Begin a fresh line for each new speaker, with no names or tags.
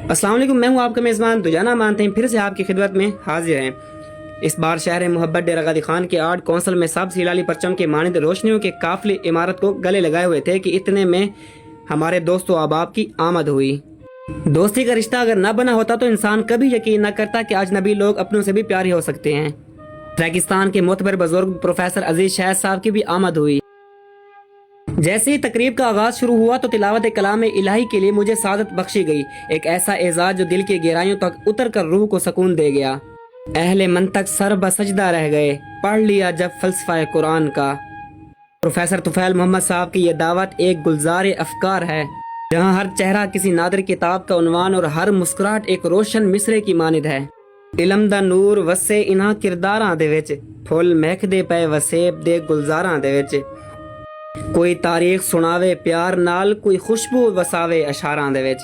अस्सलाम वालेकुम, मैं हूं आपका मेज़बान दुजाना मानते हैं, फिर से आपकी खिदमत में हाजिर हैं। इस बार शहर मोहब्बत डेरा गादी खान के आर्ट कौंसल में सब्ज़ हिलाली परचम के मानिंद रोशनियों के काफिले इमारत को गले लगाए हुए थे कि इतने में हमारे दोस्तों अहबाब की आमद हुई। दोस्ती का रिश्ता अगर ना बना होता तो इंसान कभी यकीन न करता कि अजनबी लोग अपनों से भी प्यारे हो सकते हैं। पाकिस्तान के मोतबर बुजुर्ग प्रोफेसर अजीज शहद साहब की भी आमद हुई। जैसे ही तकरीब का आगाज शुरू हुआ तो तिलावत कलाम इलाही के लिए मुझे सादत बख्शी गई, एक ऐसा एजाज जो दिल की गहराइयों तक उतर कर रूह को सुकून दे गया। अहले मंतक सर बसजदा रह गए, पढ़ लिया जब फलसफा कुरान का। प्रोफेसर तुफैल मोहम्मद साहब की यह दावत एक गुलजार अफकार है, जहाँ हर चेहरा किसी नादिर किताब का उन्वान और हर मुस्कुराहट एक रोशन मिसरे की मानिद है। इलम दा नूर वसे इन्हां किरदारां दे विच, फुल महकदे पे वसेब दे गुलजारां दे विच। कोई तारीख सुनावे प्यार नाल, कोई खुशबू वसावे अशारां दे विच।